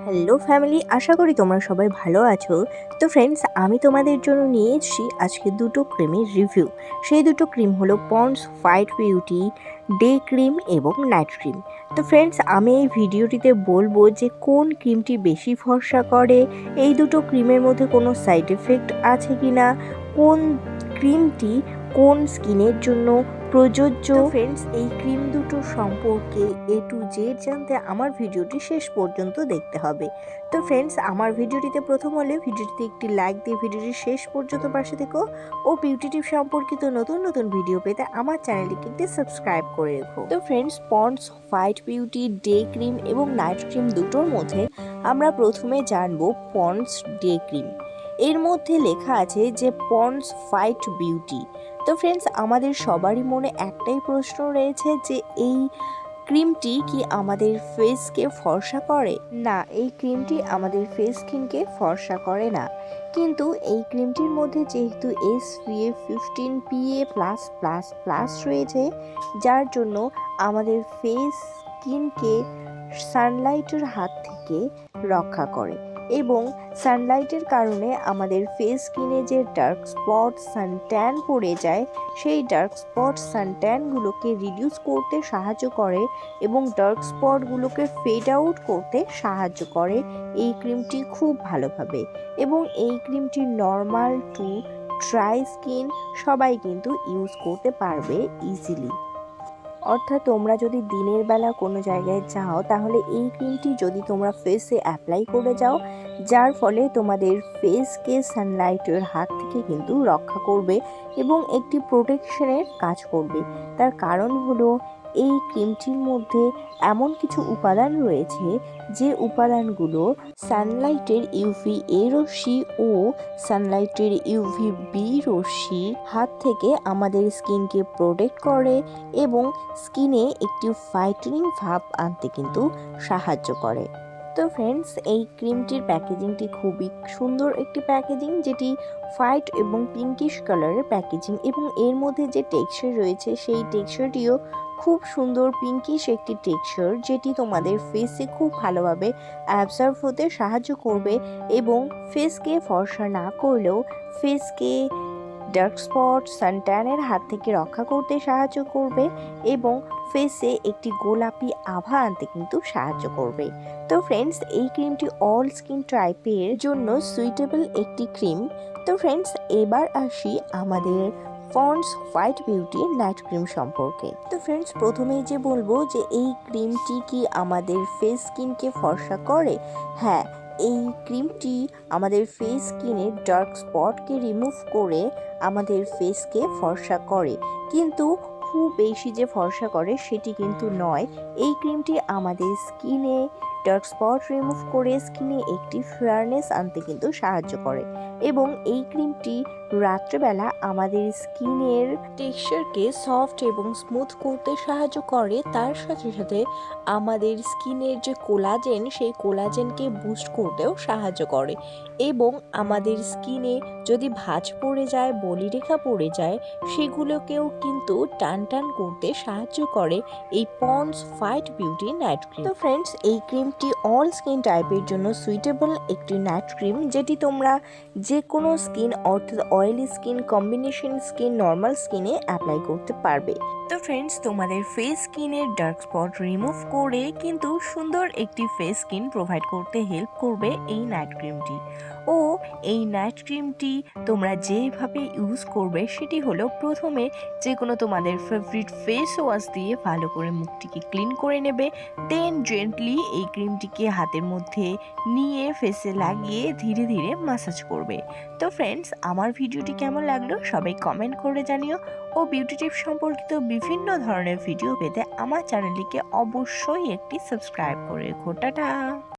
Hello family, আশা করি তোমরা সবাই ভালো আছো। তো ফ্রেন্ডস, আমি তোমাদের জন্য নিয়ে এসেছি আজকে দুটো ক্রিমের রিভিউ। সেই দুটো ক্রিম হলো Pond's white beauty day cream এবং নাইট ক্রিম। তো ফ্রেন্ডস, আমি এই ভিডিওটিতে বলবো যে কোন ক্রিমটি বেশি ফর্সা করে, এই দুটো ক্রিমের মধ্যে কোনো সাইড এফেক্ট আছে কি না, কোন ক্রিমটি কোন স্কিনের জন্য প্রযোজ্য। ফ্রেন্ডস, এই ক্রিম দুটো সম্পর্কে A to Z জানতে আমার ভিডিওটি শেষ পর্যন্ত দেখতে হবে। তো ফ্রেন্ডস, আমার ভিডিওটিতে প্রথম হলে ভিডিওটিতে একটি লাইক দিয়ে ভিডিওটি শেষ পর্যন্ত পাশে থেকো ও বিউটি টিপ সম্পর্কিত নতুন নতুন ভিডিও পেতে আমার চ্যানেলটিকে একটি সাবস্ক্রাইব করে রেখো। তো friends, Pond's white beauty day cream এবং নাইট ক্রিম দুটোর মধ্যে আমরা প্রথমে জানবো পন্ডস ডে ক্রিম। এর মধ্যে লেখা আছে যে পন্ডস হোয়াইট বিউটি। তো ফ্রেন্ডস, আমাদের সবারই মনে একটাই প্রশ্ন রয়েছে যে এই ক্রিমটি কি আমাদের ফেসকে ফর্সা করে? না, এই ক্রিমটি আমাদের ফেস স্কিনকে ফর্সা করে না। কিন্তু এই ক্রিমটির মধ্যে যেহেতু SPF 15 PA+++ রয়েছে, যার জন্য আমাদের ফেস স্কিনকে সানলাইটের হাত থেকে রক্ষা করে এবং সানলাইটের কারণে আমাদের ফেস স্কিনে যে ডার্ক স্পট সানট্যান পড়ে যায়, সেই ডার্ক স্পট সানট্যানগুলোকে রিডিউস করতে সাহায্য করে এবং ডার্ক স্পটগুলোকে ফেড আউট করতে সাহায্য করে এই ক্রিমটি খুব ভালোভাবে। এবং এই ক্রিমটি নর্মাল টু ড্রাই স্কিন সবাই কিন্তু ইউজ করতে পারবে ইজিলি। অর্থাৎ তোমরা যদি দিনের বেলা কোনো জায়গায় যাও, তাহলে এই ক্রিমটি যদি তোমরা ফেসে অ্যাপ্লাই করে যাও, যার ফলে তোমাদের ফেসকে সানলাইটের হাত থেকে কিন্তু রক্ষা করবে এবং একটি প্রোটেকশনের কাজ করবে। তার কারণ হলো এই ক্রিমটির মধ্যে এমন কিছু উপাদান রয়েছে যে উপাদানগুলো সানলাইটের UVA রশ্মি ও সানলাইটের UVB রশ্মির হাত থেকে আমাদের স্কিনকে প্রোটেক্ট করে এবং স্কিনে একটি হোয়াইটেনিং ভাব আনতে কিন্তু সাহায্য করে। তো ফ্রেন্ডস, এই ক্রিমটির প্যাকেজিংটি খুবই সুন্দর একটি প্যাকেজিং, যেটি হোয়াইট এবং পিঙ্কিশ কালারের প্যাকেজিং এবং এর মধ্যে যে টেক্সচার রয়েছে সেই টেক্সচারটিও খুব সুন্দর পিঙ্কিশ একটি টেক্সচার, যেটি তোমাদের ফেসে খুব ভালোভাবে অ্যাবজর্ব হতে সাহায্য করবে এবং ফেসকে ফর্সা না করলেও ফেসকে ডার্ক স্পট সানট্যানের হাত থেকে রক্ষা করতে সাহায্য করবে এবং ফেসে একটি গোলাপি আভা আনতে কিন্তু সাহায্য করবে। তো ফ্রেন্ডস, এই ক্রিমটি অল স্কিন টাইপের জন্য সুইটেবল একটি ক্রিম। তো ফ্রেন্ডস, এবার আসি আমাদের Pond's white beauty night cream সম্পর্কে। তো ফ্রেন্ডস, প্রথমেই যে বলবো যে এই ক্রিমটি কি আমাদের ফেস স্কিনকে ফর্সা করে? হ্যাঁ, এই ক্রিমটি আমাদের ফেস স্কিনের ডার্ক স্পটকে রিমুভ করে আমাদের ফেসকে ফর্সা করে, কিন্তু খুব বেশি যে ফর্সা করে সেটি কিন্তু নয়। এই ক্রিমটি আমাদের স্কিনে ডার্ক স্পট রিমুভ করে স্কিনে একটি ফেয়ারনেস আনতে কিন্তু সাহায্য করে এবং এই ক্রিমটি রাত্রেবেলা আমাদের স্কিনের টেক্সচারকে সফট এবং স্মুথ করতে সাহায্য করে। তার সাথে সাথে আমাদের স্কিনের যে কোলাজেন, সেই কোলাজেনকে বুস্ট করতেও সাহায্য করে এবং আমাদের স্কিনে যদি ভাঁজ পড়ে যায়, বলিরেখা পড়ে যায়, সেগুলোকেও কিন্তু টান টান করতে সাহায্য করে এই Pond's white beauty night cream. তো ফ্রেন্ডস, এই ক্রিমটি অল স্কিন টাইপের জন্য সুইটেবল একটি নাইট ক্রিম, যেটি তোমরা যে কোনো স্কিন অর্থাৎ oily skin, combination skin, normal স্কিনে অ্যাপ্লাই করতে পারবে। তো ফ্রেন্ডস, তোমাদের ফেস স্কিনের ডার্ক স্পট রিমুভ করে কিন্তু সুন্দর একটি ফেস স্কিন প্রোভাইড করতে হেল্প করবে এই নাইট ক্রিমটি। ও এই নাইট ক্রিমটি তোমরা যেভাবে ইউজ করবে সেটি হলো, প্রথমে যে কোনো তোমাদের ফেভারিট ফেস ওয়াশ দিয়ে ভালো করে মুখটিকে ক্লিন করে নেবে, দেন জেন্টলি এই ক্রিমটিকে হাতের মধ্যে নিয়ে ফেসে লাগিয়ে ধীরে ধীরে ম্যাসাজ করবে। তো ফ্রেন্ডস, আমার ভিডিওটি কেমন লাগলো সবাই কমেন্ট করে জানিও ও বিউটি টিপস সম্পর্কিত বিভিন্ন ধরনের ভিডিও পেতে আমার চ্যানেলটিকে অবশ্যই একটি সাবস্ক্রাইব করে রেখো। টাটা।